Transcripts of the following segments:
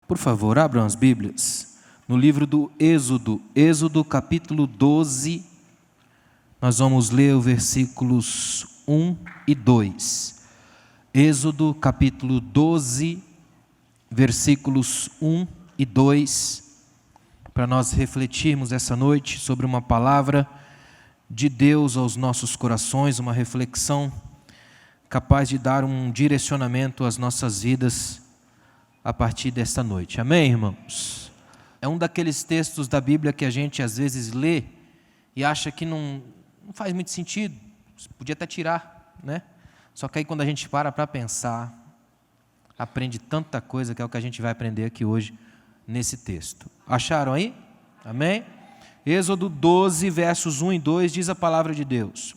Por favor, abram as Bíblias. No livro do Êxodo capítulo 12, nós vamos ler os versículos 1 e 2. Êxodo capítulo 12, versículos 1 e 2, para nós refletirmos essa noite sobre uma palavra de Deus aos nossos corações, uma reflexão capaz de dar um direcionamento às nossas vidas a partir desta noite. Amém, irmãos? É um daqueles textos da Bíblia que a gente às vezes lê e acha que não faz muito sentido, podia até tirar, né? Só que aí quando a gente para pensar, aprende tanta coisa, que é o que a gente vai aprender aqui hoje nesse texto. Acharam aí? Amém? Êxodo 12, versos 1 e 2, diz a palavra de Deus: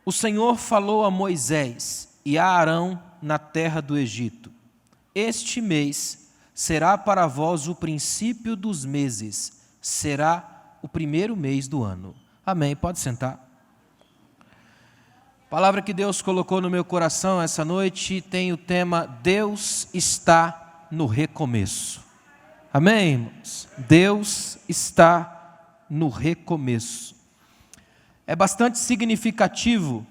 O Senhor falou a Moisés e a Arão na terra do Egito: Este mês será para vós o princípio dos meses, será o primeiro mês do ano. Amém, pode sentar. A palavra que Deus colocou no meu coração essa noite tem o tema Deus está no recomeço. Amém, irmãos? Deus está no recomeço. É bastante significativo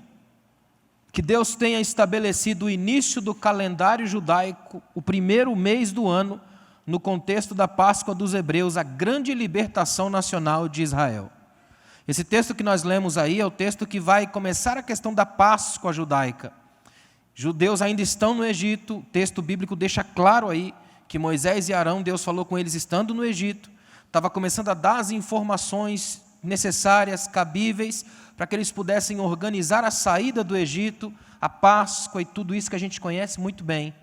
que Deus tenha estabelecido o início do calendário judaico, o primeiro mês do ano, no contexto da Páscoa dos Hebreus, a grande libertação nacional de Israel. Esse texto que nós lemos aí é o texto que vai começar a questão da Páscoa judaica. Judeus ainda estão no Egito, o texto bíblico deixa claro aí que Moisés e Arão, Deus falou com eles estando no Egito, estava começando a dar as informações necessárias, cabíveis, para que eles pudessem organizar a saída do Egito, a Páscoa e tudo isso que a gente conhece muito bem.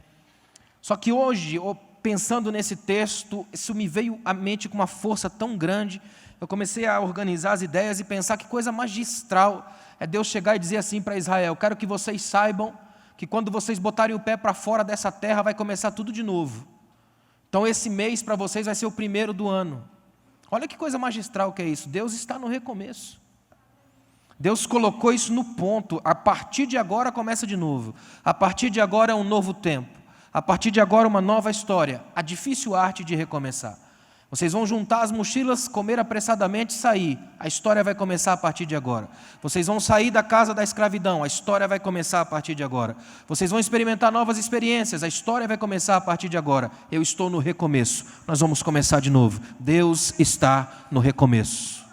Só que hoje, pensando nesse texto, isso me veio à mente com uma força tão grande, eu comecei a organizar as ideias e pensar que coisa magistral é Deus chegar e dizer assim para Israel: quero que vocês saibam que quando vocês botarem o pé para fora dessa terra, vai começar tudo de novo. Então esse mês para vocês vai ser o primeiro do ano. Olha que coisa magistral que é isso. Deus está no recomeço. Deus colocou isso no ponto. A partir de agora começa de novo. A partir de agora é um novo tempo. A partir de agora uma nova história. A difícil arte de recomeçar. Vocês vão juntar as mochilas, comer apressadamente e sair. A história vai começar a partir de agora. Vocês vão sair da casa da escravidão. A história vai começar a partir de agora. Vocês vão experimentar novas experiências. A história vai começar a partir de agora. Eu estou no recomeço. Nós vamos começar de novo. Deus está no recomeço.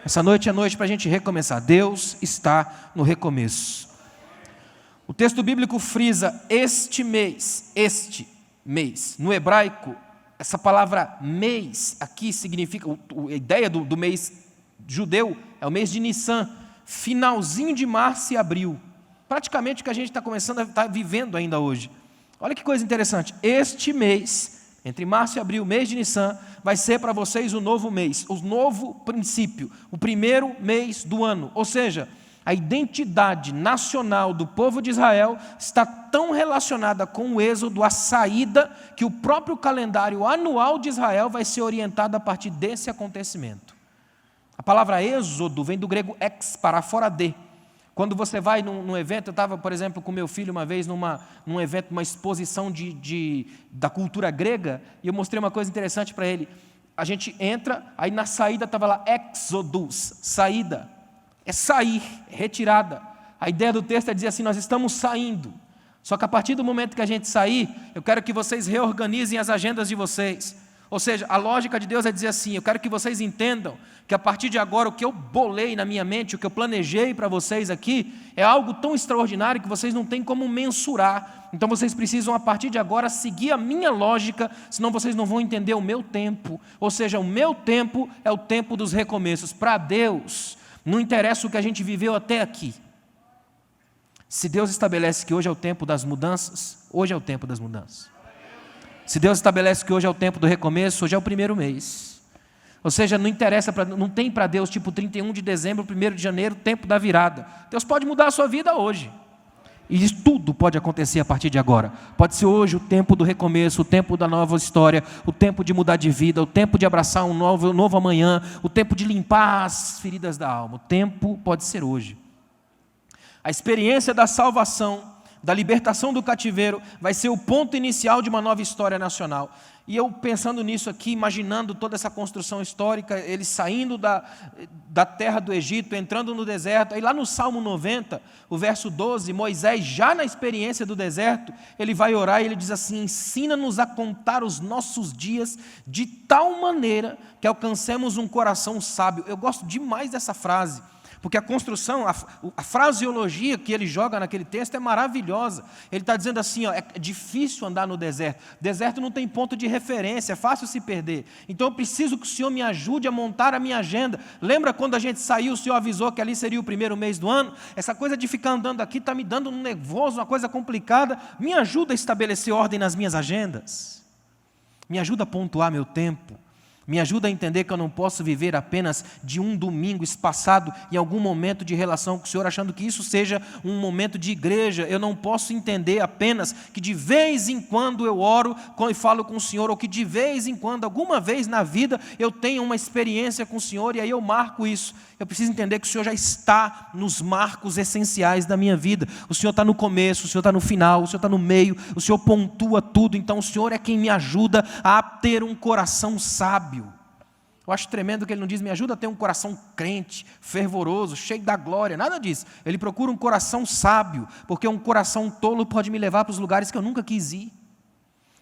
Essa noite é noite para a gente recomeçar. Deus está no recomeço. O texto bíblico frisa este mês. No hebraico, essa palavra mês aqui significa, a ideia do mês judeu é o mês de Nissan, finalzinho de março e abril. Praticamente o que a gente está começando a estar vivendo ainda hoje. Olha que coisa interessante. Este mês, entre março e abril, mês de Nissan, vai ser para vocês o novo mês, o novo princípio, o primeiro mês do ano. Ou seja, a identidade nacional do povo de Israel está tão relacionada com o êxodo, a saída, que o próprio calendário anual de Israel vai ser orientado a partir desse acontecimento. A palavra êxodo vem do grego ex, para fora de. Quando você vai num evento, eu estava, por exemplo, com meu filho uma vez num evento, uma exposição da cultura grega, e eu mostrei uma coisa interessante para ele. A gente entra, aí na saída estava lá, exodus, saída. É sair, é retirada. A ideia do texto é dizer assim, nós estamos saindo. Só que a partir do momento que a gente sair, eu quero que vocês reorganizem as agendas de vocês. Ou seja, a lógica de Deus é dizer assim, eu quero que vocês entendam que a partir de agora o que eu bolei na minha mente, o que eu planejei para vocês aqui, é algo tão extraordinário que vocês não têm como mensurar. Então vocês precisam a partir de agora seguir a minha lógica, senão vocês não vão entender o meu tempo. Ou seja, o meu tempo é o tempo dos recomeços. Para Deus, não interessa o que a gente viveu até aqui. Se Deus estabelece que hoje é o tempo das mudanças, hoje é o tempo das mudanças. Se Deus estabelece que hoje é o tempo do recomeço, hoje é o primeiro mês. Ou seja, não interessa, não tem para Deus tipo 31 de dezembro, 1º de janeiro, tempo da virada. Deus pode mudar a sua vida hoje. E tudo pode acontecer a partir de agora. Pode ser hoje o tempo do recomeço, o tempo da nova história, o tempo de mudar de vida, o tempo de abraçar um novo amanhã, o tempo de limpar as feridas da alma. O tempo pode ser hoje. A experiência da salvação da libertação do cativeiro, vai ser o ponto inicial de uma nova história nacional. E eu pensando nisso aqui, imaginando toda essa construção histórica, eles saindo da terra do Egito, entrando no deserto, aí lá no Salmo 90, o verso 12, Moisés, já na experiência do deserto, ele vai orar e ele diz assim: ensina-nos a contar os nossos dias de tal maneira que alcancemos um coração sábio. Eu gosto demais dessa frase, porque a construção, a fraseologia que ele joga naquele texto é maravilhosa. Ele está dizendo assim, ó, é difícil andar no deserto. Deserto não tem ponto de referência, é fácil se perder. Então eu preciso que o Senhor me ajude a montar a minha agenda. Lembra quando a gente saiu, o Senhor avisou que ali seria o primeiro mês do ano? Essa coisa de ficar andando aqui está me dando um nervoso, uma coisa complicada. Me ajuda a estabelecer ordem nas minhas agendas. Me ajuda a pontuar meu tempo. Me ajuda a entender que eu não posso viver apenas de um domingo espaçado em algum momento de relação com o Senhor, achando que isso seja um momento de igreja. Eu não posso entender apenas que de vez em quando eu oro e falo com o Senhor, ou que de vez em quando, alguma vez na vida, eu tenho uma experiência com o Senhor e aí eu marco isso. Eu preciso entender que o Senhor já está nos marcos essenciais da minha vida. O Senhor está no começo, o Senhor está no final, o Senhor está no meio, o Senhor pontua tudo. Então o Senhor é quem me ajuda a ter um coração sábio. Eu acho tremendo que ele não diz, me ajuda a ter um coração crente, fervoroso, cheio da glória, nada disso. Ele procura um coração sábio, porque um coração tolo pode me levar para os lugares que eu nunca quis ir.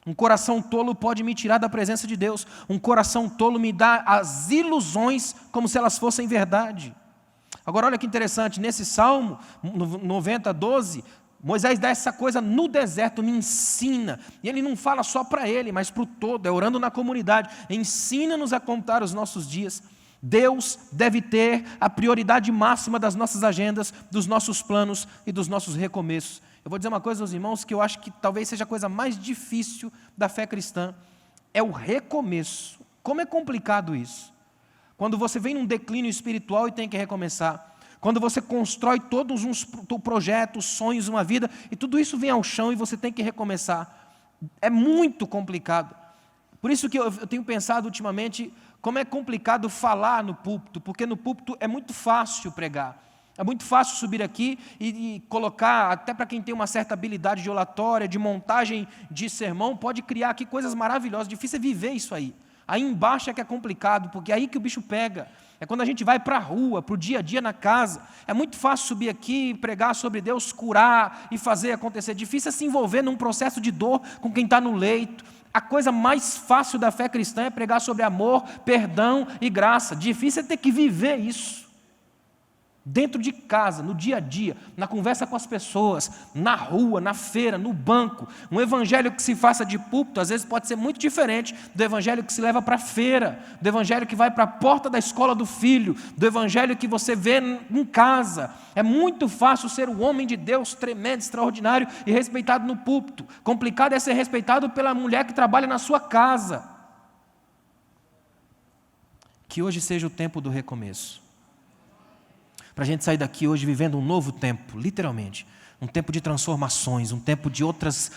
Um coração tolo pode me tirar da presença de Deus. Um coração tolo me dá as ilusões como se elas fossem verdade. Agora olha que interessante, nesse Salmo 90, 12, Moisés dá essa coisa no deserto, me ensina. E ele não fala só para ele, mas para o todo, é orando na comunidade. Ensina-nos a contar os nossos dias. Deus deve ter a prioridade máxima das nossas agendas, dos nossos planos e dos nossos recomeços. Eu vou dizer uma coisa aos irmãos que eu acho que talvez seja a coisa mais difícil da fé cristã, é o recomeço. Como é complicado isso? Quando você vem num declínio espiritual e tem que recomeçar. Quando você constrói todos uns projetos, sonhos, uma vida, e tudo isso vem ao chão e você tem que recomeçar. É muito complicado. Por isso que eu tenho pensado ultimamente como é complicado falar no púlpito, porque no púlpito é muito fácil pregar. É muito fácil subir aqui e colocar, até para quem tem uma certa habilidade de oratória, de montagem de sermão, pode criar aqui coisas maravilhosas. Difícil é viver isso aí. Aí embaixo é que é complicado, porque é aí que o bicho pega. É quando a gente vai para a rua, para o dia a dia na casa. É muito fácil subir aqui, pregar sobre Deus, curar e fazer acontecer. Difícil é se envolver num processo de dor com quem está no leito. A coisa mais fácil da fé cristã é pregar sobre amor, perdão e graça. Difícil é ter que viver isso. Dentro de casa, no dia a dia, na conversa com as pessoas, na rua, na feira, no banco. Um evangelho que se faça de púlpito, às vezes pode ser muito diferente do evangelho que se leva para a feira, do evangelho que vai para a porta da escola do filho, do evangelho que você vê em casa. É muito fácil ser um homem de Deus tremendo, extraordinário e respeitado no púlpito. Complicado é ser respeitado pela mulher que trabalha na sua casa. Que hoje seja o tempo do recomeço. Para a gente sair daqui hoje vivendo um novo tempo, literalmente. Um tempo de transformações, um tempo de outras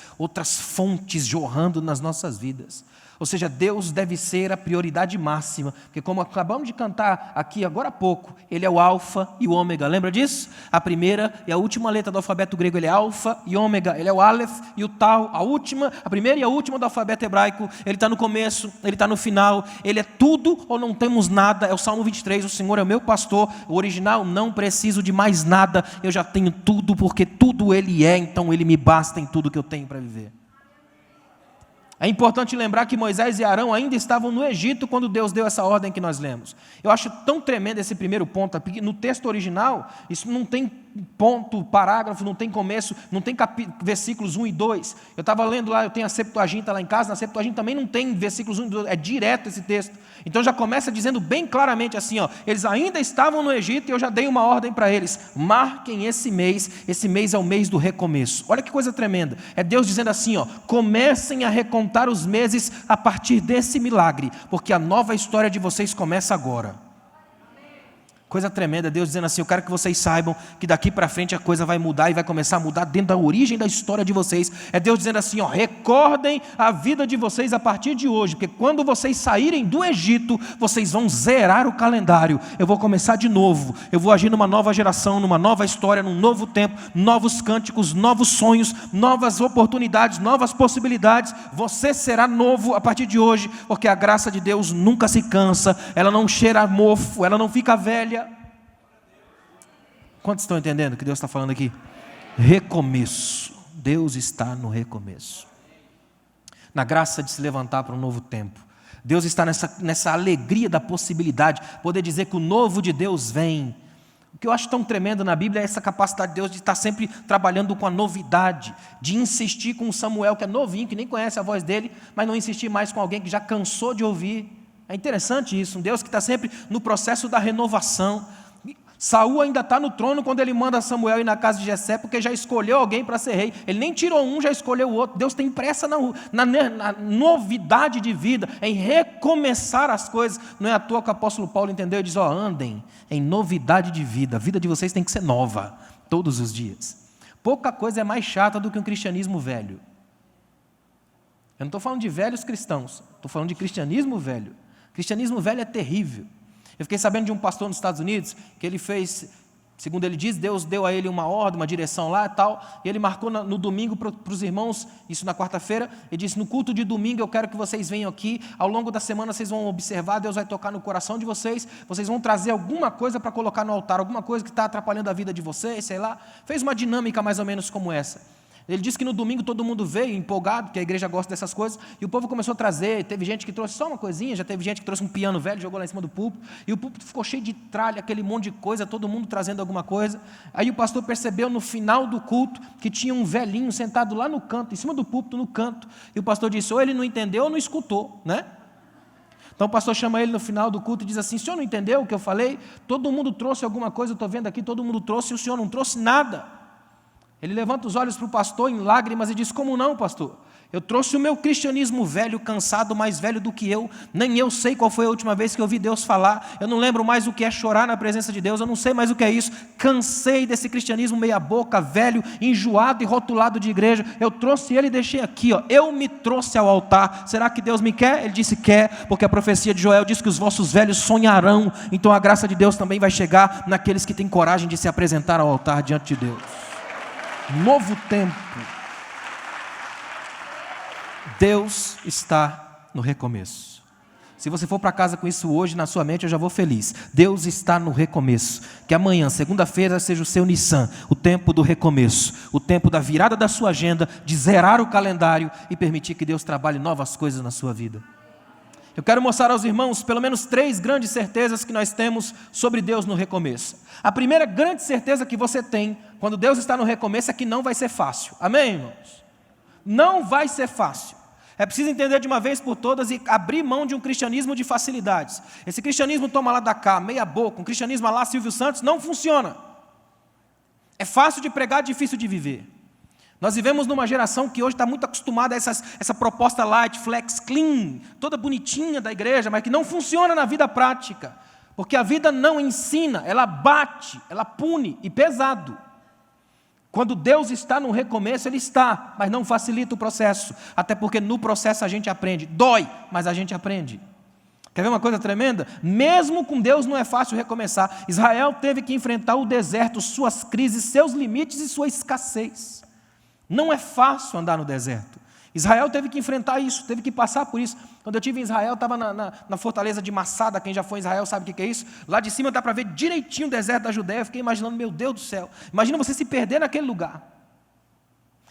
fontes jorrando nas nossas vidas. Ou seja, Deus deve ser a prioridade máxima, porque como acabamos de cantar aqui agora há pouco, Ele é o alfa e o ômega, lembra disso? A primeira e a última letra do alfabeto grego, Ele é alfa e ômega, Ele é o aleph e o tal, a primeira e a última do alfabeto hebraico, Ele está no começo, Ele está no final, Ele é tudo ou não temos nada, é o Salmo 23, o Senhor é o meu pastor, o original, não preciso de mais nada, eu já tenho tudo, porque tudo Ele é, então Ele me basta em tudo que eu tenho para viver. É importante lembrar que Moisés e Arão ainda estavam no Egito quando Deus deu essa ordem que nós lemos. Eu acho tão tremendo esse primeiro ponto, porque no texto original, isso não tem ponto, parágrafo, não tem começo, não tem versículos 1 e 2. Eu estava lendo lá, eu tenho a Septuaginta lá em casa, na Septuaginta também não tem versículos 1 e 2, é direto esse texto. Então já começa dizendo bem claramente assim, ó, eles ainda estavam no Egito e eu já dei uma ordem para eles, marquem esse mês é o mês do recomeço. Olha que coisa tremenda, é Deus dizendo assim, ó, comecem a recontar os meses a partir desse milagre, porque a nova história de vocês começa agora. Coisa tremenda, Deus dizendo assim: eu quero que vocês saibam que daqui para frente a coisa vai mudar e vai começar a mudar dentro da origem da história de vocês. É Deus dizendo assim, ó, recordem a vida de vocês a partir de hoje, porque quando vocês saírem do Egito, vocês vão zerar o calendário. Eu vou começar de novo, eu vou agir numa nova geração, numa nova história, num novo tempo, novos cânticos, novos sonhos, novas oportunidades, novas possibilidades. Você será novo a partir de hoje, porque a graça de Deus nunca se cansa, ela não cheira a mofo, ela não fica velha. Quantos estão entendendo o que Deus está falando aqui? Recomeço. Deus está no recomeço. Na graça de se levantar para um novo tempo. Deus está nessa alegria da possibilidade, poder dizer que o novo de Deus vem. O que eu acho tão tremendo na Bíblia é essa capacidade de Deus de estar sempre trabalhando com a novidade, de insistir com Samuel, que é novinho, que nem conhece a voz dele, mas não insistir mais com alguém que já cansou de ouvir. É interessante isso, um Deus que está sempre no processo da renovação. Saul ainda está no trono quando ele manda Samuel ir na casa de Jessé, porque já escolheu alguém para ser rei. Ele nem tirou um, já escolheu o outro. Deus tem pressa na novidade de vida, em recomeçar as coisas. Não é à toa que o apóstolo Paulo entendeu e diz, ó, andem em novidade de vida. A vida de vocês tem que ser nova, todos os dias. Pouca coisa é mais chata do que um cristianismo velho. Eu não estou falando de velhos cristãos, estou falando de cristianismo velho. Cristianismo velho é terrível. Eu fiquei sabendo de um pastor nos Estados Unidos, que ele fez, segundo ele diz, Deus deu a ele uma ordem, uma direção lá e tal, e ele marcou no domingo para os irmãos, isso na quarta-feira, ele disse, no culto de domingo eu quero que vocês venham aqui, ao longo da semana vocês vão observar, Deus vai tocar no coração de vocês vão trazer alguma coisa para colocar no altar, alguma coisa que está atrapalhando a vida de vocês, sei lá. Fez uma dinâmica mais ou menos como essa. Ele disse que no domingo todo mundo veio empolgado, porque a igreja gosta dessas coisas, e o povo começou a trazer, teve gente que trouxe só uma coisinha, já teve gente que trouxe um piano velho, jogou lá em cima do púlpito, e o púlpito ficou cheio de tralha, aquele monte de coisa, todo mundo trazendo alguma coisa. Aí o pastor percebeu no final do culto, que tinha um velhinho sentado lá no canto, em cima do púlpito, no canto, e o pastor disse, ou ele não entendeu ou não escutou, né? Então o pastor chama ele no final do culto e diz assim, o senhor não entendeu o que eu falei? Todo mundo trouxe alguma coisa, eu estou vendo aqui, todo mundo trouxe, e o senhor não trouxe nada. Ele levanta os olhos para o pastor em lágrimas e diz, como não, pastor? Eu trouxe o meu cristianismo velho, cansado, mais velho do que eu, nem eu sei qual foi a última vez que eu ouvi Deus falar, eu não lembro mais o que é chorar na presença de Deus, eu não sei mais o que é isso, cansei desse cristianismo meia boca, velho, enjoado e rotulado de igreja, eu trouxe ele e deixei aqui, ó. Eu me trouxe ao altar. Será que Deus me quer? Ele disse quer, porque a profecia de Joel diz que os vossos velhos sonharão, então a graça de Deus também vai chegar naqueles que têm coragem de se apresentar ao altar diante de Deus. Novo tempo. Deus está no recomeço. Se você for para casa com isso hoje na sua mente, eu já vou feliz. Deus está no recomeço. Que amanhã, segunda-feira, seja o seu Nissan, o tempo do recomeço, o tempo da virada da sua agenda, de zerar o calendário e permitir que Deus trabalhe novas coisas na sua vida. Eu quero mostrar aos irmãos pelo menos 3 grandes certezas que nós temos sobre Deus no recomeço. A primeira grande certeza que você tem quando Deus está no recomeço é que não vai ser fácil. Amém, irmãos? Não vai ser fácil. É preciso entender de uma vez por todas e abrir mão de um cristianismo de facilidades. Esse cristianismo toma lá da cá, meia boca, um cristianismo lá Silvio Santos, não funciona. É fácil de pregar, difícil de viver. Nós vivemos numa geração que hoje está muito acostumada a essa proposta light, flex, clean, toda bonitinha da igreja, mas que não funciona na vida prática. Porque a vida não ensina, ela bate, ela pune, e pesado. Quando Deus está no recomeço, Ele está, mas não facilita o processo. Até porque no processo a gente aprende. Dói, mas a gente aprende. Quer ver uma coisa tremenda? Mesmo com Deus não é fácil recomeçar. Israel teve que enfrentar o deserto, suas crises, seus limites e sua escassez. Não é fácil andar no deserto. Israel teve que enfrentar isso, teve que passar por isso. Quando eu estive em Israel, estava na fortaleza de Massada. Quem já foi em Israel sabe o que é isso. Lá de cima dá para ver direitinho o deserto da Judéia. Eu fiquei imaginando, meu Deus do céu, imagina você se perder naquele lugar.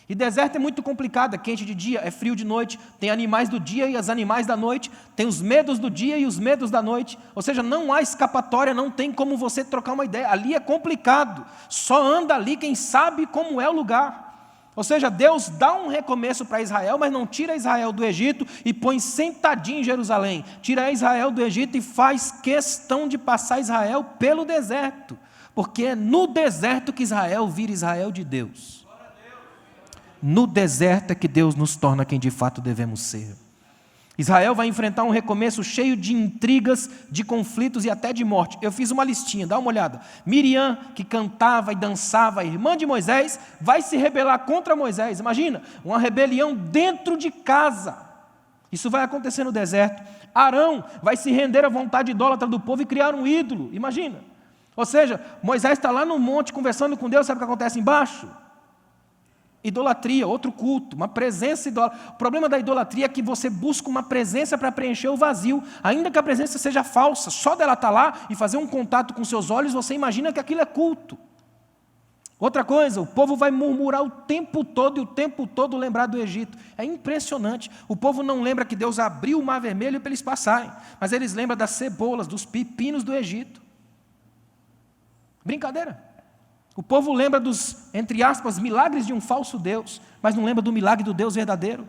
E deserto é muito complicado, é quente de dia, é frio de noite, tem animais do dia e os animais da noite, tem os medos do dia e os medos da noite, ou seja, não há escapatória, não tem como você trocar uma ideia, ali é complicado, só anda ali quem sabe como é o lugar. Ou seja, Deus dá um recomeço para Israel, mas não tira Israel do Egito e põe sentadinho em Jerusalém. Tira Israel do Egito e faz questão de passar Israel pelo deserto. Porque é no deserto que Israel vira Israel de Deus. No deserto é que Deus nos torna quem de fato devemos ser. Israel vai enfrentar um recomeço cheio de intrigas, de conflitos e até de morte. Eu fiz uma listinha, dá uma olhada. Miriam, que cantava e dançava, irmã de Moisés, vai se rebelar contra Moisés. Imagina, uma rebelião dentro de casa. Isso vai acontecer no deserto. Arão vai se render à vontade idólatra do povo e criar um ídolo. Imagina. Ou seja, Moisés está lá no monte conversando com Deus, sabe o que acontece embaixo? Idolatria, outro culto, uma presença idólatra. O problema da idolatria é que você busca uma presença para preencher o vazio, ainda que a presença seja falsa, só dela estar lá e fazer um contato com seus olhos, você imagina que aquilo é culto. Outra coisa, o povo vai murmurar o tempo todo e o tempo todo lembrar do Egito. É impressionante. O povo não lembra que Deus abriu o mar vermelho para eles passarem, mas eles lembram das cebolas, dos pepinos do Egito. Brincadeira. O povo lembra dos, entre aspas, milagres de um falso Deus, mas não lembra do milagre do Deus verdadeiro.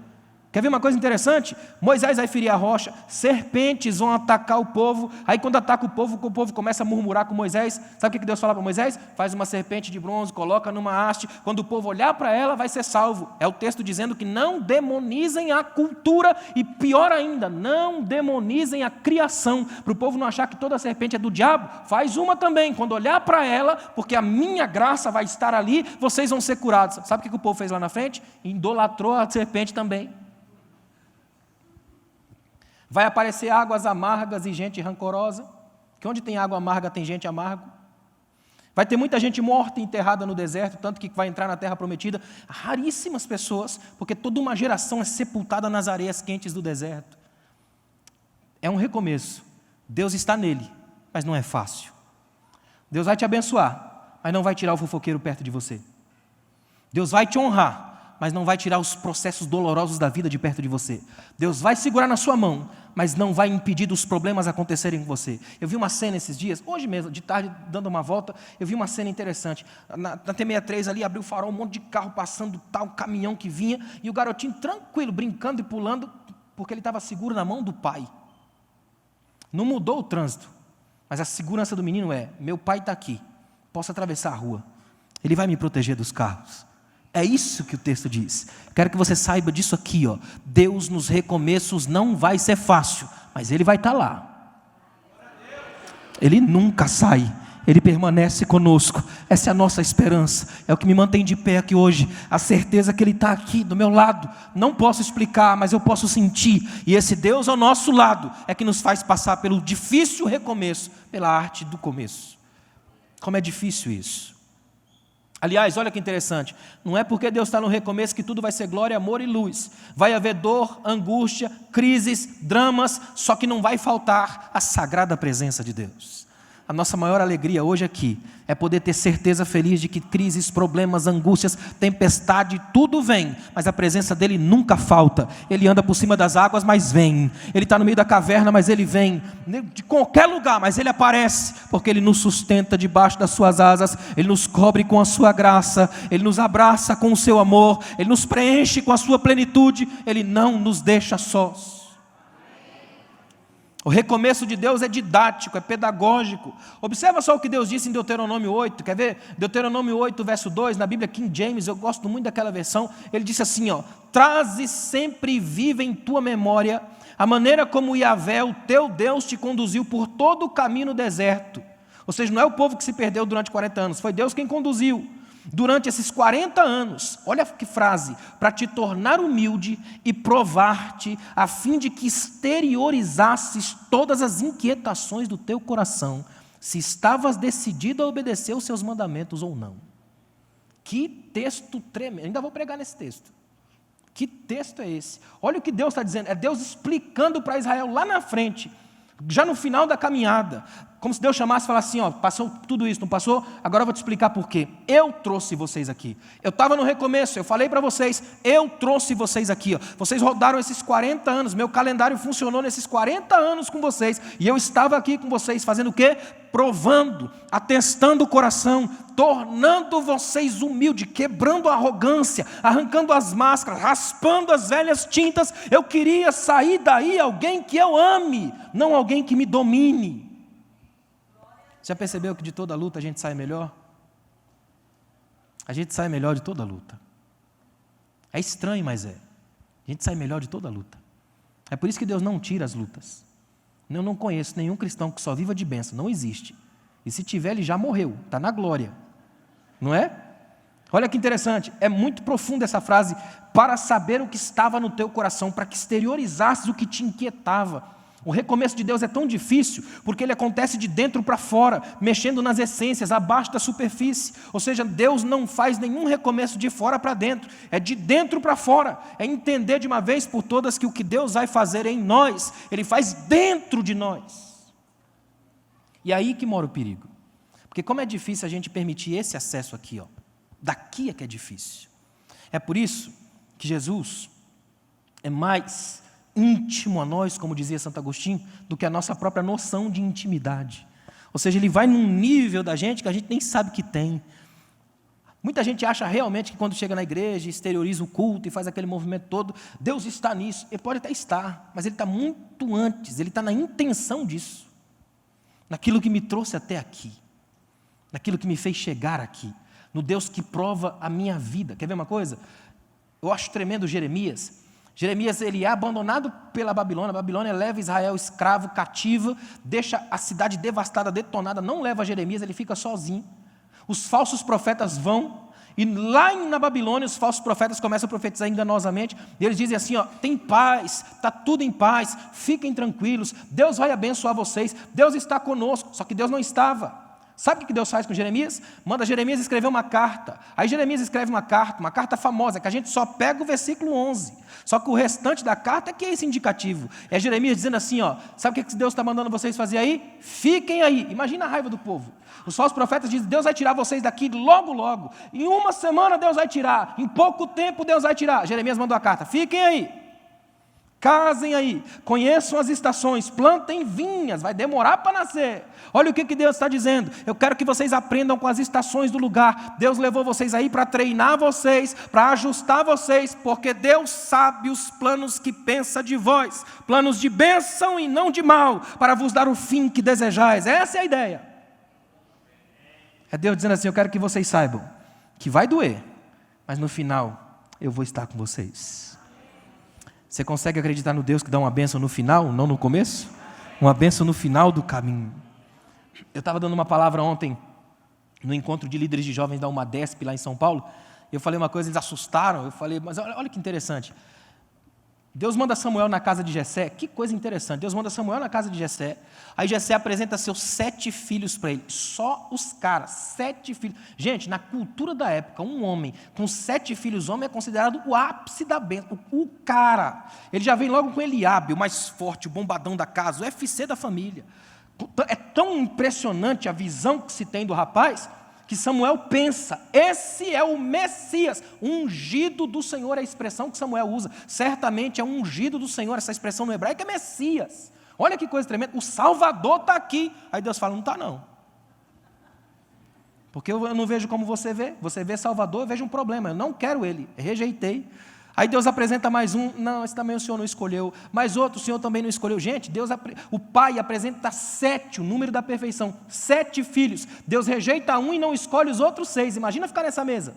Quer ver uma coisa interessante? Moisés vai ferir a rocha, serpentes vão atacar o povo, aí quando ataca o povo começa a murmurar com Moisés. Sabe o que Deus fala para Moisés? Faz uma serpente de bronze, coloca numa haste, quando o povo olhar para ela vai ser salvo. É o texto dizendo que não demonizem a cultura e pior ainda, não demonizem a criação, para o povo não achar que toda serpente é do diabo. Faz uma também, quando olhar para ela, porque a minha graça vai estar ali, vocês vão ser curados. Sabe o que o povo fez lá na frente? Idolatrou a serpente também. Vai aparecer águas amargas e gente rancorosa, que onde tem água amarga tem gente amarga. Vai ter muita gente morta e enterrada no deserto, tanto que vai entrar na terra prometida. Raríssimas pessoas, porque toda uma geração é sepultada nas areias quentes do deserto. É um recomeço. Deus está nele, mas não é fácil. Deus vai te abençoar, mas não vai tirar o fofoqueiro perto de você. Deus vai te honrar, mas não vai tirar os processos dolorosos da vida de perto de você. Deus vai segurar na sua mão, mas não vai impedir dos problemas acontecerem com você. Eu vi uma cena esses dias, hoje mesmo, de tarde, dando uma volta, eu vi uma cena interessante. Na T63 ali, abriu o farol, um monte de carro passando, tal, caminhão que vinha, e o garotinho tranquilo, brincando e pulando, porque ele estava seguro na mão do pai. Não mudou o trânsito, mas a segurança do menino é, meu pai está aqui, posso atravessar a rua, ele vai me proteger dos carros. É isso que o texto diz. Quero que você saiba disso aqui, ó. Deus nos recomeços não vai ser fácil, mas Ele vai estar lá. Ele nunca sai, Ele permanece conosco. Essa é a nossa esperança, é o que me mantém de pé aqui hoje. A certeza que Ele está aqui do meu lado. Não posso explicar, mas eu posso sentir. E esse Deus ao nosso lado é que nos faz passar pelo difícil recomeço, pela arte do começo. Como é difícil isso. Aliás, olha que interessante, não é porque Deus está no recomeço que tudo vai ser glória, amor e luz. Vai haver dor, angústia, crises, dramas, só que não vai faltar a sagrada presença de Deus. A nossa maior alegria hoje aqui é poder ter certeza feliz de que crises, problemas, angústias, tempestade, tudo vem, mas a presença dele nunca falta. Ele anda por cima das águas, mas vem. Ele está no meio da caverna, mas ele vem. De qualquer lugar, mas ele aparece, porque ele nos sustenta debaixo das suas asas, ele nos cobre com a sua graça, ele nos abraça com o seu amor, ele nos preenche com a sua plenitude, ele não nos deixa sós. O recomeço de Deus é didático, é pedagógico. Observa só o que Deus disse em Deuteronômio 8, quer ver? Deuteronômio 8, verso 2, na Bíblia King James, eu gosto muito daquela versão. Ele disse assim, ó: traze sempre viva em tua memória a maneira como Yahvé, o teu Deus, te conduziu por todo o caminho no deserto. Ou seja, não é o povo que se perdeu durante 40 anos, foi Deus quem conduziu. Durante esses 40 anos, olha que frase, para te tornar humilde e provar-te, a fim de que exteriorizasses todas as inquietações do teu coração, se estavas decidido a obedecer os seus mandamentos ou não. Que texto tremendo, ainda vou pregar nesse texto. Que texto é esse? Olha o que Deus está dizendo, é Deus explicando para Israel lá na frente, já no final da caminhada, como se Deus chamasse e falasse assim, ó, passou tudo isso, não passou? Agora eu vou te explicar por quê. Eu trouxe vocês aqui. Eu estava no recomeço, eu falei para vocês, eu trouxe vocês aqui. Ó. Vocês rodaram esses 40 anos, meu calendário funcionou nesses 40 anos com vocês, e eu estava aqui com vocês, fazendo o quê? Provando, atestando o coração, tornando vocês humildes, quebrando a arrogância, arrancando as máscaras, raspando as velhas tintas. Eu queria sair daí alguém que eu ame, não alguém que me domine. Já percebeu que de toda luta a gente sai melhor? A gente sai melhor de toda luta. É estranho, mas é. A gente sai melhor de toda luta. É por isso que Deus não tira as lutas. Eu não conheço nenhum cristão que só viva de bênção, não existe. E se tiver, ele já morreu, está na glória. Não é? Olha que interessante, é muito profunda essa frase, para saber o que estava no teu coração, para que exteriorizasses o que te inquietava. O recomeço de Deus é tão difícil, porque ele acontece de dentro para fora, mexendo nas essências, abaixo da superfície. Ou seja, Deus não faz nenhum recomeço de fora para dentro, é de dentro para fora. É entender de uma vez por todas que o que Deus vai fazer em nós, Ele faz dentro de nós. E aí que mora o perigo. Porque como é difícil a gente permitir esse acesso aqui, ó. Daqui é que é difícil. É por isso que Jesus é mais íntimo a nós, como dizia Santo Agostinho, do que a nossa própria noção de intimidade. Ou seja, ele vai num nível da gente que a gente nem sabe que tem. Muita gente acha realmente que quando chega na igreja, exterioriza o culto e faz aquele movimento todo, Deus está nisso. Ele pode até estar, mas ele está muito antes, ele está na intenção disso. Naquilo que me trouxe até aqui. Naquilo que me fez chegar aqui. No Deus que prova a minha vida. Quer ver uma coisa? Eu acho tremendo Jeremias. Jeremias, ele é abandonado pela Babilônia. A Babilônia leva Israel escravo, cativo, deixa a cidade devastada, detonada, não leva Jeremias, ele fica sozinho. Os falsos profetas vão, e lá na Babilônia os falsos profetas começam a profetizar enganosamente, e eles dizem assim, ó, tem paz, está tudo em paz, fiquem tranquilos, Deus vai abençoar vocês, Deus está conosco, só que Deus não estava. Sabe o que Deus faz com Jeremias? Manda Jeremias escrever uma carta. Aí Jeremias escreve uma carta famosa, que a gente só pega o versículo 11. Só que o restante da carta é que é esse indicativo. É Jeremias dizendo assim, ó, sabe o que Deus está mandando vocês fazer aí? Fiquem aí. Imagina a raiva do povo. Os falsos profetas dizem, Deus vai tirar vocês daqui logo, logo. Em uma semana Deus vai tirar. Em pouco tempo Deus vai tirar. Jeremias mandou a carta, fiquem aí. Casem aí, conheçam as estações, plantem vinhas, vai demorar para nascer. Olha o que Deus está dizendo, eu quero que vocês aprendam com as estações do lugar. Deus levou vocês aí para treinar vocês, para ajustar vocês, porque Deus sabe os planos que pensa de vós, planos de bênção e não de mal, para vos dar o fim que desejais. Essa é a ideia. É Deus dizendo assim, eu quero que vocês saibam que vai doer, mas no final eu vou estar com vocês. Você consegue acreditar no Deus que dá uma bênção no final, não no começo? Uma bênção no final do caminho. Eu estava dando uma palavra ontem, no encontro de líderes de jovens da UMADESP, lá em São Paulo. Eu falei uma coisa, eles assustaram. Eu falei, mas olha que interessante. Deus manda Samuel na casa de Jessé. Que coisa interessante. Deus manda Samuel na casa de Jessé. Aí Jessé apresenta seus 7 filhos para ele. Só os caras, 7 filhos. Gente, na cultura da época, um homem com 7 filhos, homem é considerado o ápice da bênção. O cara. Ele já vem logo com Eliabe, o mais forte, o bombadão da casa, o UFC da família. É tão impressionante a visão que se tem do rapaz, que Samuel pensa, esse é o Messias, ungido do Senhor, é a expressão que Samuel usa, certamente é ungido do Senhor, essa expressão no hebraico é Messias, olha que coisa tremenda, o Salvador está aqui, aí Deus fala, não está não, porque eu não vejo como você vê Salvador, eu vejo um problema, eu não quero ele, rejeitei. Aí Deus apresenta mais um, não, esse também o Senhor não escolheu, mais outro, o Senhor também não escolheu. Gente, o Pai apresenta 7, o número da perfeição, 7 filhos. Deus rejeita um e não escolhe os outros 6. Imagina ficar nessa mesa.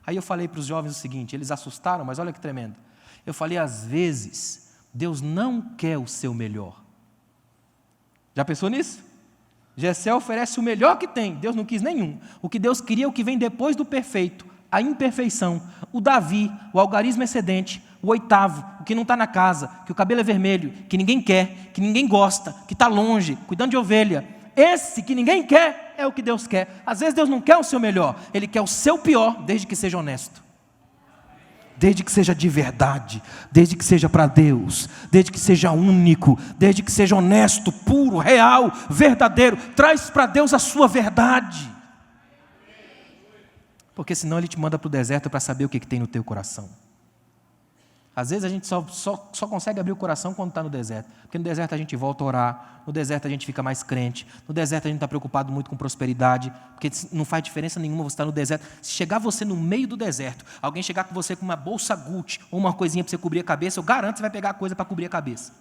Aí eu falei para os jovens o seguinte, eles assustaram, mas olha que tremendo. Eu falei, às vezes, Deus não quer o seu melhor. Já pensou nisso? Jessé oferece o melhor que tem, Deus não quis nenhum. O que Deus queria é o que vem depois do perfeito. A imperfeição, o Davi, o algarismo excedente, o 8º, o que não está na casa, que o cabelo é vermelho, que ninguém quer, que ninguém gosta, que está longe, cuidando de ovelha. Esse que ninguém quer é o que Deus quer. Às vezes Deus não quer o seu melhor, Ele quer o seu pior, desde que seja honesto. Desde que seja de verdade, desde que seja para Deus, desde que seja único, desde que seja honesto, puro, real, verdadeiro. Traz para Deus a sua verdade. Porque senão Ele te manda para o deserto para saber o que tem no teu coração. Às vezes a gente só consegue abrir o coração quando está no deserto. Porque no deserto a gente volta a orar, no deserto a gente fica mais crente, no deserto a gente está preocupado muito com prosperidade, porque não faz diferença nenhuma você estar no deserto. Se chegar você no meio do deserto, alguém chegar com você com uma bolsa Gucci ou uma coisinha para você cobrir a cabeça, eu garanto que você vai pegar a coisa para cobrir a cabeça.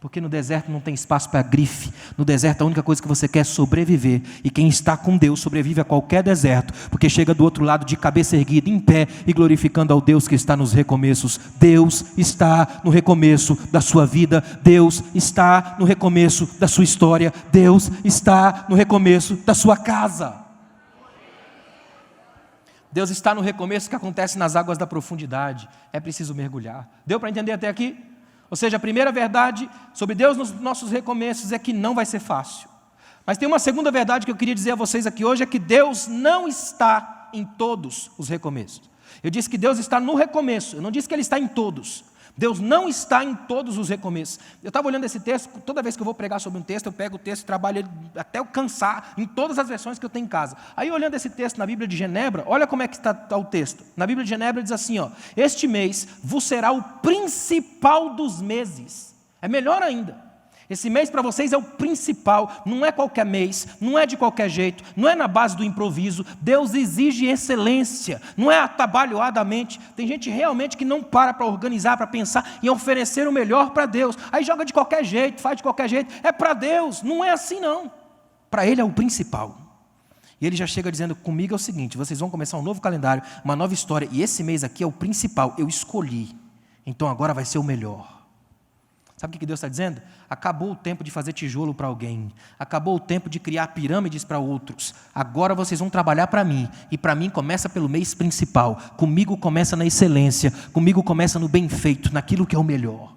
Porque no deserto não tem espaço para grife. No deserto a única coisa que você quer é sobreviver. E quem está com Deus sobrevive a qualquer deserto. Porque chega do outro lado de cabeça erguida, em pé e glorificando ao Deus que está nos recomeços. Deus está no recomeço da sua vida. Deus está no recomeço da sua história. Deus está no recomeço da sua casa. Deus está no recomeço que acontece nas águas da profundidade. É preciso mergulhar. Deu para entender até aqui? Ou seja, a primeira verdade sobre Deus nos nossos recomeços é que não vai ser fácil. Mas tem uma segunda verdade que eu queria dizer a vocês aqui hoje, é que Deus não está em todos os recomeços. Eu disse que Deus está no recomeço, eu não disse que Ele está em todos. Deus não está em todos os recomeços. Eu estava olhando esse texto, toda vez que eu vou pregar sobre um texto, eu pego o texto e trabalho ele até eu cansar, em todas as versões que eu tenho em casa. Aí olhando esse texto na Bíblia de Genebra, olha como é que está o texto. Na Bíblia de Genebra diz assim, este mês vos será o principal dos meses. É melhor ainda. Esse mês para vocês é o principal, não é qualquer mês, não é de qualquer jeito, não é na base do improviso. Deus exige excelência, não é atabalhoadamente. Tem gente realmente que não para organizar, para pensar em oferecer o melhor para Deus. Aí joga de qualquer jeito, faz de qualquer jeito. É para Deus, não é assim não. Para Ele é o principal. E Ele já chega dizendo, comigo é o seguinte, vocês vão começar um novo calendário, uma nova história, e esse mês aqui é o principal, eu escolhi. Então agora vai ser o melhor. Sabe o que Deus está dizendo? Acabou o tempo de fazer tijolo para alguém. Acabou o tempo de criar pirâmides para outros. Agora vocês vão trabalhar para mim. E para mim começa pelo mês principal. Comigo começa na excelência. Comigo começa no bem feito, naquilo que é o melhor.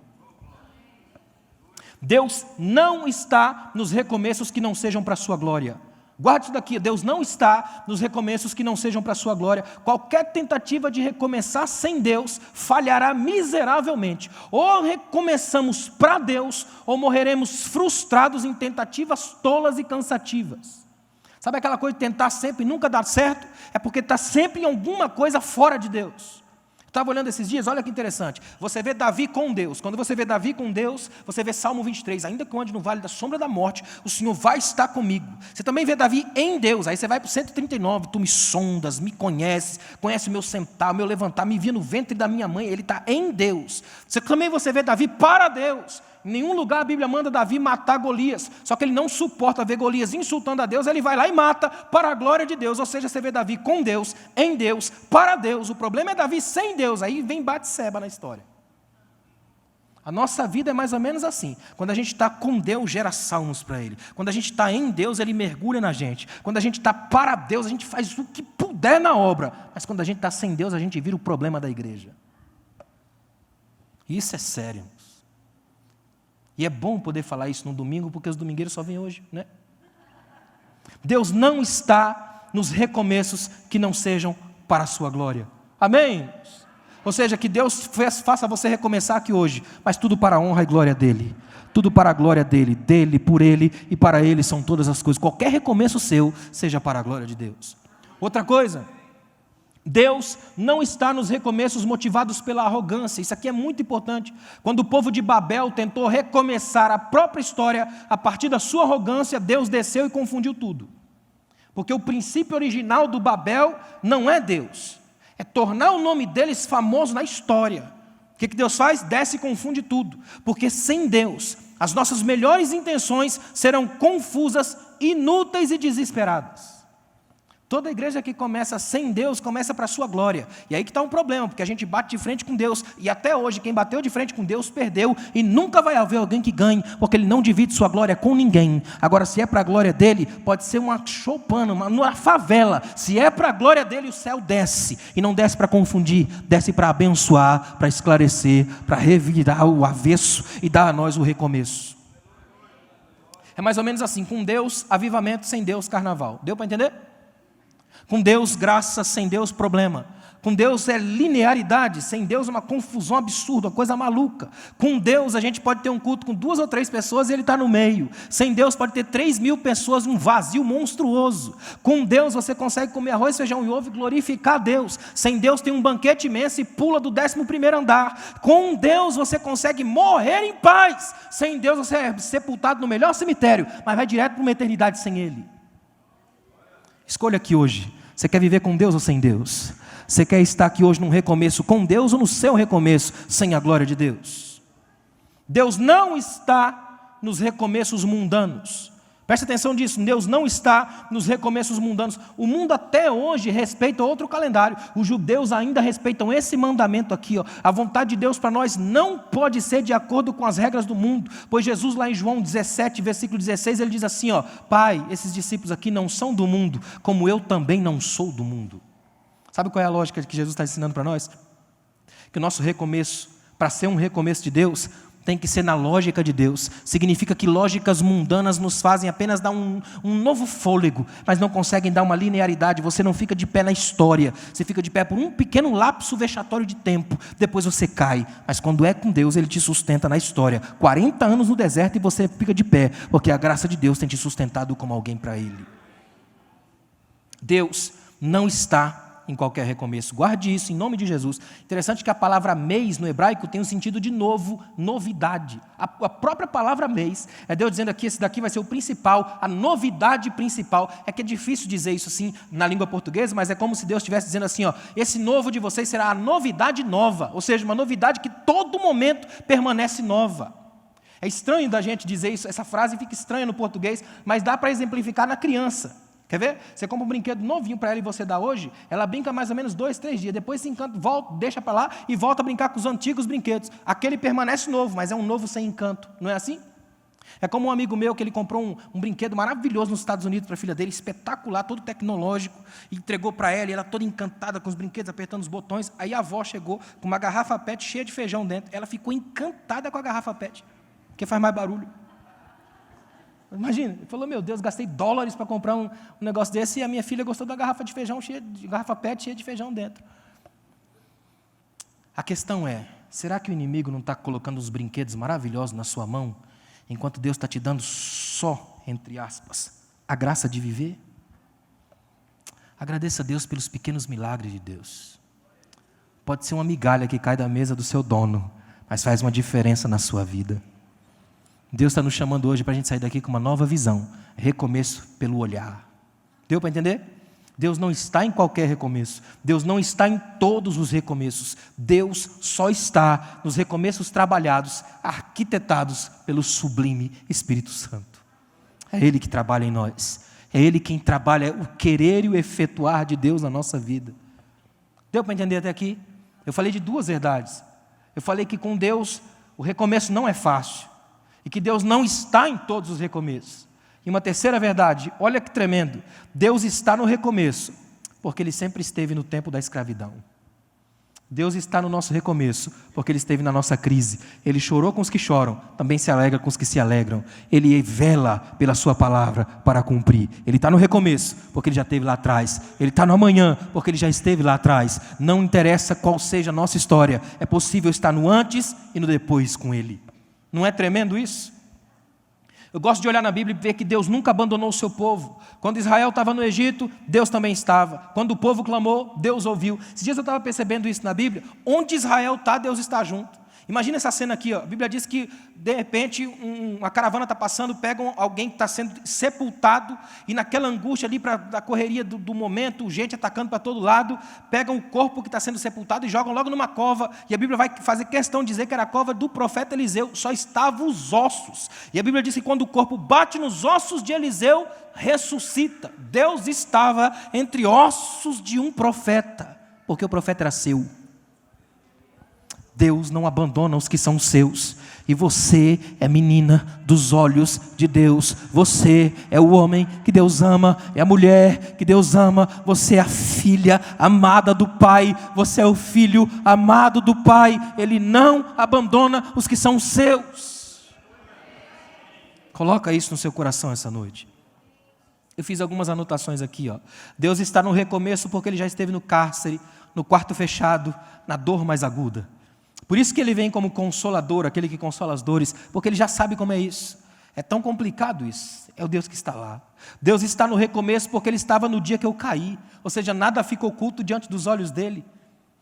Deus não está nos recomeços que não sejam para a sua glória. Guarde isso daqui, Deus não está nos recomeços que não sejam para a sua glória. Qualquer tentativa de recomeçar sem Deus falhará miseravelmente. Ou recomeçamos para Deus, ou morreremos frustrados em tentativas tolas e cansativas. Sabe aquela coisa de tentar sempre e nunca dar certo? É porque está sempre em alguma coisa fora de Deus. Estava olhando esses dias, olha que interessante. Você vê Davi com Deus. Quando você vê Davi com Deus, você vê Salmo 23. Ainda que eu ande no vale da sombra da morte, o Senhor vai estar comigo. Você também vê Davi em Deus. Aí você vai para o 139. Tu me sondas, me conheces, conhece o meu sentar, o meu levantar, me via no ventre da minha mãe. Ele está em Deus. Você vê Davi para Deus. Em nenhum lugar a Bíblia manda Davi matar Golias. Só que ele não suporta ver Golias insultando a Deus. Ele vai lá e mata para a glória de Deus. Ou seja, você vê Davi com Deus, em Deus, para Deus. O problema é Davi sem Deus. Aí vem Batseba na história. A nossa vida é mais ou menos assim. Quando a gente está com Deus, gera salmos para Ele. Quando a gente está em Deus, Ele mergulha na gente. Quando a gente está para Deus, a gente faz o que puder na obra. Mas quando a gente está sem Deus, a gente vira o problema da igreja. Isso é sério. E é bom poder falar isso no domingo, porque os domingueiros só vêm hoje, né? Deus não está nos recomeços que não sejam para a sua glória. Amém? Ou seja, que Deus faça você recomeçar aqui hoje, mas tudo para a honra e glória dEle. Tudo para a glória dEle, por Ele e para Ele são todas as coisas. Qualquer recomeço seu, seja para a glória de Deus. Outra coisa, Deus não está nos recomeços motivados pela arrogância. Isso aqui é muito importante. Quando o povo de Babel tentou recomeçar a própria história, a partir da sua arrogância, Deus desceu e confundiu tudo. Porque o princípio original do Babel não é Deus. É tornar o nome deles famoso na história. O que Deus faz? Desce e confunde tudo. Porque sem Deus, as nossas melhores intenções serão confusas, inúteis e desesperadas. Toda igreja que começa sem Deus, começa para a sua glória. E aí que está um problema, porque a gente bate de frente com Deus. E até hoje, quem bateu de frente com Deus, perdeu. E nunca vai haver alguém que ganhe, porque Ele não divide sua glória com ninguém. Agora, se é para a glória dEle, pode ser uma choupana, uma favela. Se é para a glória dEle, o céu desce. E não desce para confundir, desce para abençoar, para esclarecer, para revirar o avesso e dar a nós o recomeço. É mais ou menos assim, com Deus, avivamento, sem Deus, carnaval. Deu para entender? Com Deus, graça, sem Deus, problema. Com Deus é linearidade, sem Deus é uma confusão absurda, uma coisa maluca. Com Deus a gente pode ter um culto com 2 ou 3 pessoas e Ele está no meio. Sem Deus pode ter 3.000 pessoas, um vazio monstruoso. Com Deus você consegue comer arroz, feijão e ovo e glorificar a Deus. Sem Deus tem um banquete imenso e pula do 11º andar. Com Deus você consegue morrer em paz. Sem Deus você é sepultado no melhor cemitério, mas vai direto para uma eternidade sem Ele. Escolha aqui hoje. Você quer viver com Deus ou sem Deus? Você quer estar aqui hoje num recomeço com Deus ou no seu recomeço sem a glória de Deus? Deus não está nos recomeços mundanos. Presta atenção nisso, Deus não está nos recomeços mundanos. O mundo até hoje respeita outro calendário. Os judeus ainda respeitam esse mandamento aqui. A vontade de Deus para nós não pode ser de acordo com as regras do mundo. Pois Jesus lá em João 17, versículo 16, ele diz assim, Pai, esses discípulos aqui não são do mundo, como eu também não sou do mundo. Sabe qual é a lógica que Jesus está ensinando para nós? Que o nosso recomeço, para ser um recomeço de Deus, tem que ser na lógica de Deus. Significa que lógicas mundanas nos fazem apenas dar um novo fôlego, mas não conseguem dar uma linearidade. Você não fica de pé na história, você fica de pé por um pequeno lapso vexatório de tempo, depois você cai. Mas quando é com Deus, Ele te sustenta na história. 40 anos no deserto e você fica de pé, porque a graça de Deus tem te sustentado como alguém para Ele. Deus não está em qualquer recomeço. Guarde isso em nome de Jesus. Interessante que a palavra mês no hebraico tem um sentido de novo, novidade. A própria palavra mês é Deus dizendo aqui, esse daqui vai ser o principal, a novidade principal. É que é difícil dizer isso assim na língua portuguesa, mas é como se Deus estivesse dizendo assim, esse novo de vocês será a novidade nova, ou seja, uma novidade que todo momento permanece nova. É estranho da gente dizer isso, essa frase fica estranha no português, mas dá para exemplificar na criança. Quer ver? Você compra um brinquedo novinho para ela e você dá hoje, ela brinca mais ou menos 2, 3 dias, depois se encanta, volta, deixa para lá e volta a brincar com os antigos brinquedos. Aquele permanece novo, mas é um novo sem encanto, não é assim? É como um amigo meu que ele comprou um brinquedo maravilhoso nos Estados Unidos para a filha dele, espetacular, todo tecnológico, e entregou para ela, e ela toda encantada com os brinquedos, apertando os botões. Aí a avó chegou com uma garrafa PET cheia de feijão dentro, ela ficou encantada com a garrafa PET, porque faz mais barulho. Imagina, ele falou, meu Deus, gastei dólares para comprar um negócio desse e a minha filha gostou da garrafa de feijão, garrafa PET cheia de feijão dentro. A questão é, será que o inimigo não está colocando os brinquedos maravilhosos na sua mão, enquanto Deus está te dando só, entre aspas, a graça de viver? Agradeça a Deus pelos pequenos milagres de Deus. Pode ser uma migalha que cai da mesa do seu dono, mas faz uma diferença na sua vida. Deus está nos chamando hoje para a gente sair daqui com uma nova visão. Recomeço pelo olhar. Deu para entender? Deus não está em qualquer recomeço. Deus não está em todos os recomeços. Deus só está nos recomeços trabalhados, arquitetados pelo sublime Espírito Santo. É Ele que trabalha em nós. É Ele quem trabalha o querer e o efetuar de Deus na nossa vida. Deu para entender até aqui? Eu falei de 2 verdades. Eu falei que com Deus o recomeço não é fácil. E que Deus não está em todos os recomeços. E uma terceira verdade, olha que tremendo. Deus está no recomeço, porque Ele sempre esteve no tempo da escravidão. Deus está no nosso recomeço, porque Ele esteve na nossa crise. Ele chorou com os que choram, também se alegra com os que se alegram. Ele vela pela sua palavra para cumprir. Ele está no recomeço, porque Ele já esteve lá atrás. Ele está no amanhã, porque Ele já esteve lá atrás. Não interessa qual seja a nossa história, é possível estar no antes e no depois com Ele. Não é tremendo isso? Eu gosto de olhar na Bíblia e ver que Deus nunca abandonou o seu povo. Quando Israel estava no Egito, Deus também estava. Quando o povo clamou, Deus ouviu. Esses dias eu estava percebendo isso na Bíblia. Onde Israel está, Deus está junto. Imagina essa cena aqui, a Bíblia diz que, de repente, uma caravana está passando, pegam alguém que está sendo sepultado, e naquela angústia ali, da correria do momento, gente atacando para todo lado, pegam o corpo que está sendo sepultado e jogam logo numa cova, e a Bíblia vai fazer questão de dizer que era a cova do profeta Eliseu, só estavam os ossos. E a Bíblia diz que quando o corpo bate nos ossos de Eliseu, ressuscita. Deus estava entre ossos de um profeta, porque o profeta era seu. Deus não abandona os que são seus. E você é menina dos olhos de Deus. Você é o homem que Deus ama. É a mulher que Deus ama. Você é a filha amada do Pai. Você é o filho amado do Pai. Ele não abandona os que são seus. Coloca isso no seu coração essa noite. Eu fiz algumas anotações aqui. Deus está no recomeço porque Ele já esteve no cárcere, no quarto fechado, na dor mais aguda. Por isso que Ele vem como consolador, aquele que consola as dores, porque Ele já sabe como é isso. É tão complicado isso. É o Deus que está lá. Deus está no recomeço porque Ele estava no dia que eu caí. Ou seja, nada fica oculto diante dos olhos dEle.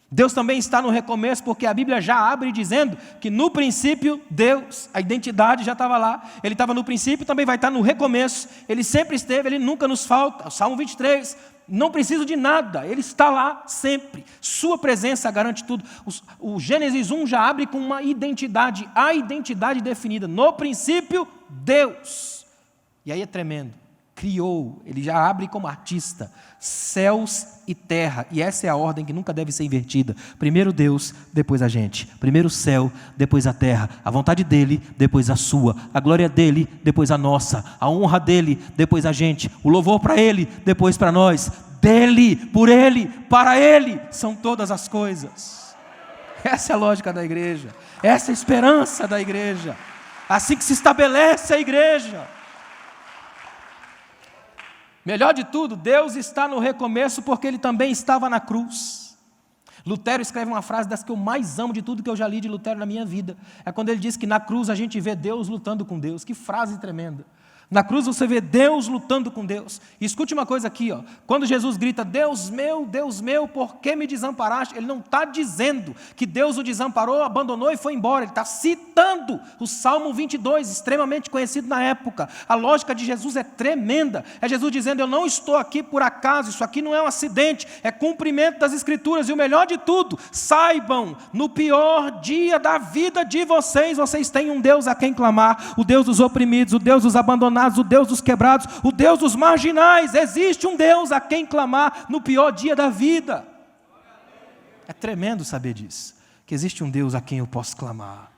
Deus também está no recomeço porque a Bíblia já abre dizendo que no princípio Deus, a identidade já estava lá. Ele estava no princípio, também vai estar no recomeço. Ele sempre esteve, Ele nunca nos falta. O Salmo 23, não preciso de nada, Ele está lá sempre. Sua presença garante tudo. O Gênesis 1 já abre com uma identidade, a identidade definida. No princípio, Deus. E aí é tremendo. Criou, ele já abre como artista, céus e terra. E essa é a ordem que nunca deve ser invertida. Primeiro Deus, depois a gente. Primeiro o céu, depois a terra. A vontade dele, depois a sua. A glória dele, depois a nossa. A honra dele, depois a gente. O louvor para ele, depois para nós. Dele, por ele, para ele, são todas as coisas. Essa é a lógica da igreja. Essa é a esperança da igreja. Assim que se estabelece a igreja. Melhor de tudo, Deus está no recomeço porque Ele também estava na cruz. Lutero escreve uma frase das que eu mais amo de tudo que eu já li de Lutero na minha vida. É quando ele diz que na cruz a gente vê Deus lutando com Deus. Que frase tremenda. Na cruz você vê Deus lutando com Deus. E escute uma coisa aqui, ó. Quando Jesus grita, Deus meu, por que me desamparaste? Ele não está dizendo que Deus o desamparou, abandonou e foi embora. Ele está citando o Salmo 22, extremamente conhecido na época. A lógica de Jesus é tremenda. É Jesus dizendo, eu não estou aqui por acaso, isso aqui não é um acidente, é cumprimento das Escrituras. E o melhor de tudo, saibam, no pior dia da vida de vocês, vocês têm um Deus a quem clamar, o Deus dos oprimidos, o Deus dos abandonados, o Deus dos quebrados, o Deus dos marginais. Existe um Deus a quem clamar no pior dia da vida. É tremendo saber disso, que existe um Deus a quem eu posso clamar.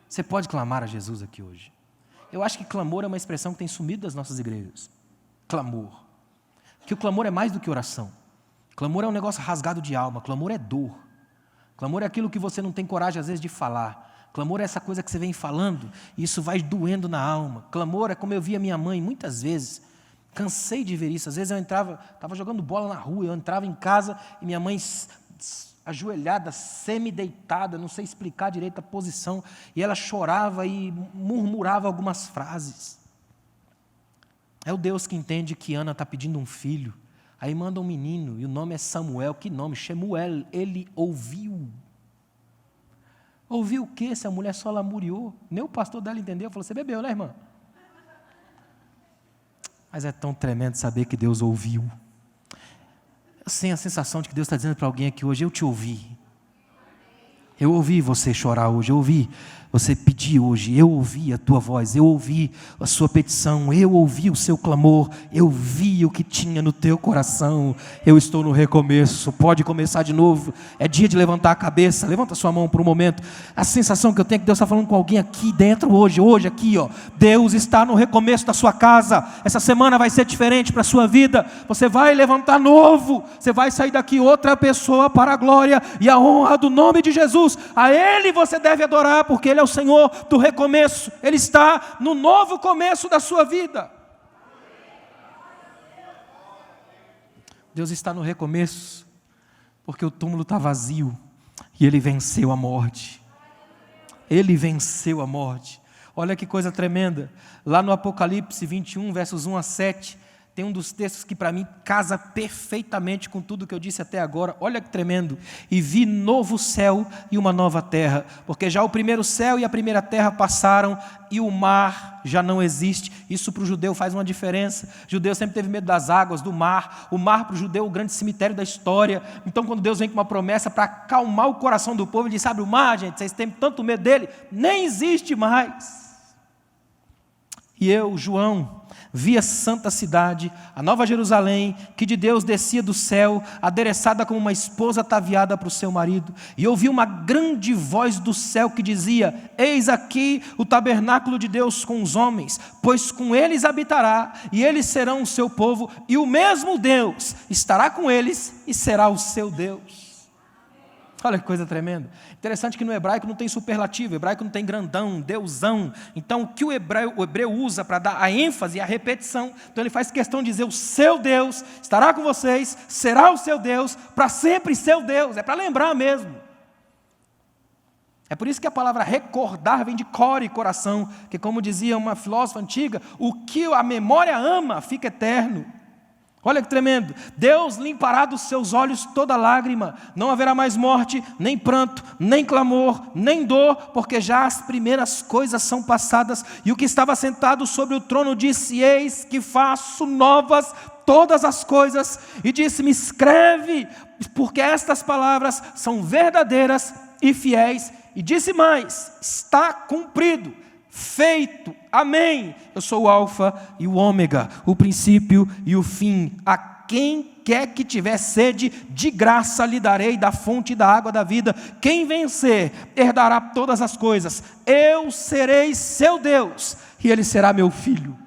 Você pode clamar a Jesus aqui hoje. Eu acho que clamor é uma expressão que tem sumido das nossas igrejas. Clamor. Que o clamor é mais do que oração. Clamor é um negócio rasgado de alma. Clamor é dor. Clamor é aquilo que você não tem coragem às vezes de falar. Clamor é essa coisa que você vem falando e isso vai doendo na alma. Clamor é como eu via minha mãe muitas vezes. Cansei de ver isso. Às vezes eu estava jogando bola na rua, eu entrava em casa e minha mãe ajoelhada, semi-deitada, não sei explicar direito a posição, e ela chorava e murmurava algumas frases. É o Deus que entende que Ana está pedindo um filho, aí manda um menino, e o nome é Samuel. Que nome? Shemuel. Ele ouviu. Ouviu o quê? Se a mulher só lamuriou. Nem o pastor dela entendeu. Falou, você bebeu, né, irmã? Mas é tão tremendo saber que Deus ouviu. Eu tenho a sensação de que Deus está dizendo para alguém aqui hoje, eu te ouvi. Eu ouvi você chorar hoje, eu ouvi você pedir hoje, eu ouvi a tua voz, eu ouvi a sua petição, eu ouvi o seu clamor, eu vi o que tinha no teu coração. Eu estou no recomeço, pode começar de novo, é dia de levantar a cabeça. Levanta sua mão por um momento. A sensação que eu tenho é que Deus está falando com alguém aqui dentro hoje aqui, ó. Deus está no recomeço da sua casa. Essa semana vai ser diferente para a sua vida. Você vai levantar novo, você vai sair daqui outra pessoa para a glória e a honra do nome de Jesus. A Ele você deve adorar, porque Ele é o Senhor do recomeço. Ele está no novo começo da sua vida. Deus está no recomeço, porque o túmulo está vazio e Ele venceu a morte. Ele venceu a morte. Olha que coisa tremenda. Lá no Apocalipse 21, versos 1 a 7, tem um dos textos que para mim casa perfeitamente com tudo que eu disse até agora. Olha que tremendo. E vi novo céu e uma nova terra, porque já o primeiro céu e a primeira terra passaram e o mar já não existe. Isso para o judeu faz uma diferença. O judeu sempre teve medo das águas, do mar. O mar para o judeu é o grande cemitério da história. Então quando Deus vem com uma promessa para acalmar o coração do povo, Ele diz, sabe o mar, gente, vocês têm tanto medo dele, nem existe mais. E eu, João, vi a santa cidade, a nova Jerusalém, que de Deus descia do céu, adereçada como uma esposa ataviada para o seu marido. E ouvi uma grande voz do céu que dizia, eis aqui o tabernáculo de Deus com os homens, pois com eles habitará, e eles serão o seu povo, e o mesmo Deus estará com eles e será o seu Deus. Olha que coisa tremenda. Interessante que no hebraico não tem superlativo, o hebraico não tem grandão, deusão. Então o que o hebreu usa para dar a ênfase e a repetição, então ele faz questão de dizer, o seu Deus estará com vocês, será o seu Deus, para sempre seu Deus. É para lembrar mesmo. É por isso que a palavra recordar vem de core, coração, que como dizia uma filósofa antiga, o que a memória ama fica eterno. Olha que tremendo. Deus limpará dos seus olhos toda lágrima. Não haverá mais morte, nem pranto, nem clamor, nem dor, porque já as primeiras coisas são passadas. E o que estava sentado sobre o trono disse: eis que faço novas todas as coisas. E disse-me: escreve, porque estas palavras são verdadeiras e fiéis. E disse mais: está cumprido, feito, amém. Eu sou o alfa e o ômega, o princípio e o fim. A quem quer que tiver sede, de graça lhe darei da fonte da água da vida. Quem vencer, herdará todas as coisas. Eu serei seu Deus, e ele será meu filho.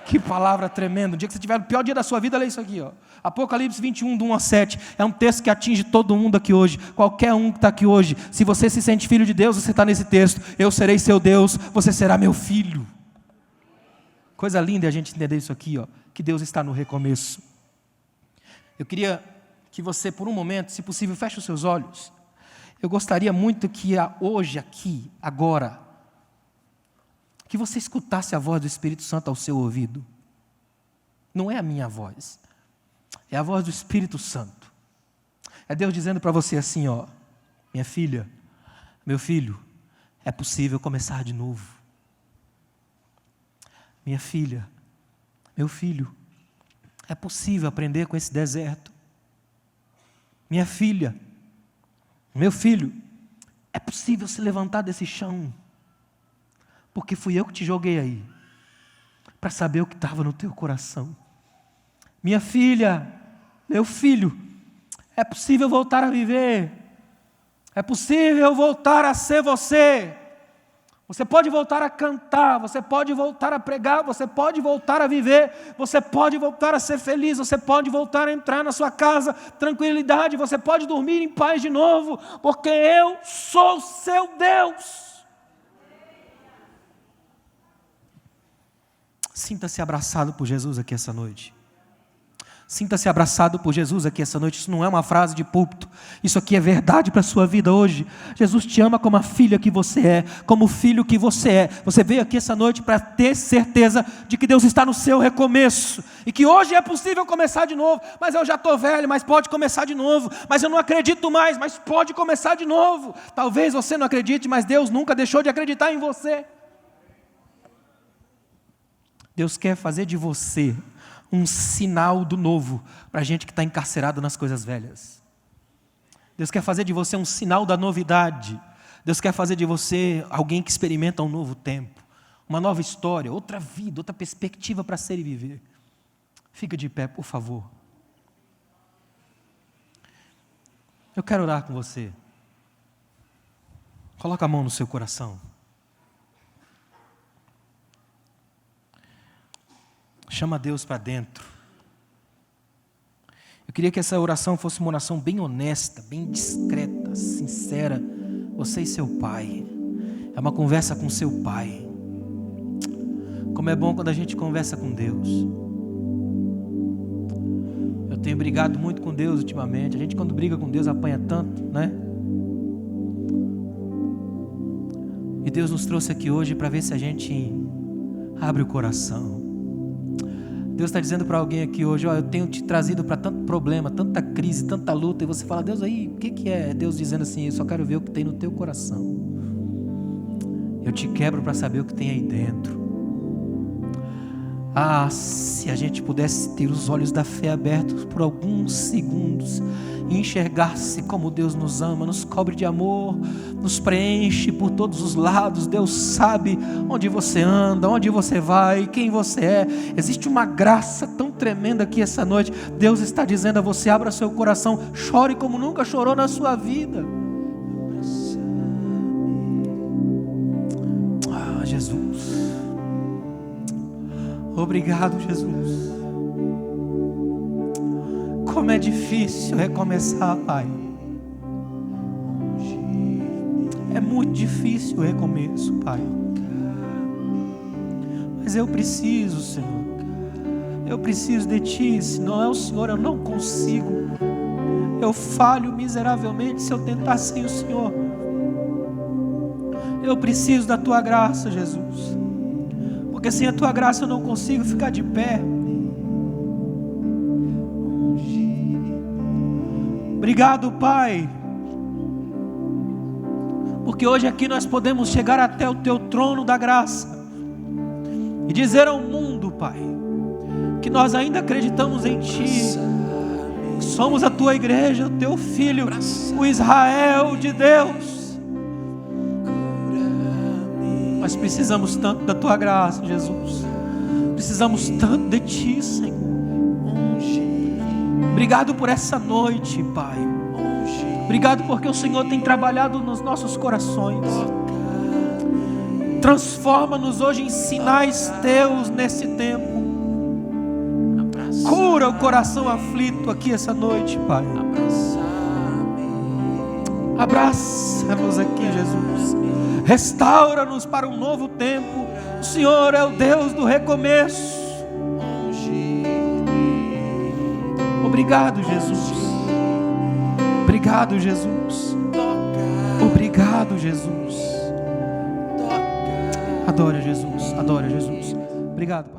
Que palavra tremenda. O dia que você tiver o pior dia da sua vida, lê isso aqui, ó. Apocalipse 21, do 1 a 7. É um texto que atinge todo mundo aqui hoje. Qualquer um que está aqui hoje. Se você se sente filho de Deus, você está nesse texto. Eu serei seu Deus, você será meu filho. Coisa linda é a gente entender isso aqui, ó. Que Deus está no recomeço. Eu queria que você, por um momento, se possível, feche os seus olhos. Eu gostaria muito que hoje, aqui, agora, que você escutasse a voz do Espírito Santo ao seu ouvido. Não é a minha voz, é a voz do Espírito Santo. É Deus dizendo para você assim, ó: minha filha, meu filho, é possível começar de novo. Minha filha, meu filho, é possível aprender com esse deserto. Minha filha, meu filho, é possível se levantar desse chão. Porque fui eu que te joguei aí, para saber o que estava no teu coração. Minha filha, meu filho, é possível voltar a viver. É possível voltar a ser você. Você pode voltar a cantar, você pode voltar a pregar, você pode voltar a viver, você pode voltar a ser feliz, você pode voltar a entrar na sua casa, tranquilidade, você pode dormir em paz de novo, porque eu sou seu Deus. Sinta-se abraçado por Jesus aqui essa noite. Sinta-se abraçado por Jesus aqui essa noite. Isso não é uma frase de púlpito. Isso aqui é verdade para a sua vida hoje. Jesus te ama como a filha que você é, como o filho que você é. Você veio aqui essa noite para ter certeza de que Deus está no seu recomeço. E que hoje é possível começar de novo. Mas eu já estou velho, mas pode começar de novo. Mas eu não acredito mais, mas pode começar de novo. Talvez você não acredite, mas Deus nunca deixou de acreditar em você. Deus quer fazer de você um sinal do novo para a gente que está encarcerado nas coisas velhas. Deus quer fazer de você um sinal da novidade. Deus quer fazer de você alguém que experimenta um novo tempo, uma nova história, outra vida, outra perspectiva para ser e viver. Fica de pé, por favor. Eu quero orar com você. Coloca a mão no seu coração. Chama Deus para dentro. Eu queria que essa oração fosse uma oração bem honesta, bem discreta, sincera. Você e seu pai. É uma conversa com seu pai. Como é bom quando a gente conversa com Deus. Eu tenho brigado muito com Deus ultimamente. A gente quando briga com Deus apanha tanto, né? E Deus nos trouxe aqui hoje para ver se a gente abre o coração. Deus está dizendo para alguém aqui hoje: ó, eu tenho te trazido para tanto problema, tanta crise, tanta luta. E você fala: Deus, aí, o que é? Deus dizendo assim: eu só quero ver o que tem no teu coração. Eu te quebro para saber o que tem aí dentro. Ah, se a gente pudesse ter os olhos da fé abertos por alguns segundos e enxergar-se como Deus nos ama, nos cobre de amor, nos preenche por todos os lados. Deus sabe onde você anda, onde você vai, quem você é. Existe uma graça tão tremenda aqui essa noite. Deus está dizendo a você: abra seu coração, chore como nunca chorou na sua vida. Ah, Jesus. Obrigado, Jesus. Como é difícil recomeçar, Pai. É muito difícil o recomeço, Pai. Mas eu preciso, Senhor. Eu preciso de Ti. Se não é o Senhor, eu não consigo. Eu falho miseravelmente se eu tentar sem o Senhor. Eu preciso da Tua graça, Jesus. Porque sem a Tua graça eu não consigo ficar de pé. Obrigado, Pai, porque hoje aqui nós podemos chegar até o Teu trono da graça e dizer ao mundo, Pai, que nós ainda acreditamos em Ti, que somos a Tua igreja, o Teu Filho, o Israel de Deus. Nós precisamos tanto da Tua graça, Jesus. Precisamos tanto de Ti, Senhor. Obrigado por essa noite, Pai. Obrigado porque o Senhor tem trabalhado nos nossos corações. Transforma-nos hoje em sinais Teus nesse tempo. Cura o coração aflito aqui essa noite, Pai. Abraça-nos aqui, Jesus. Restaura-nos para um novo tempo. O Senhor é o Deus do recomeço. Obrigado, Jesus. Obrigado, Jesus. Obrigado, Jesus. Adora Jesus. Adora Jesus. Obrigado, pastor.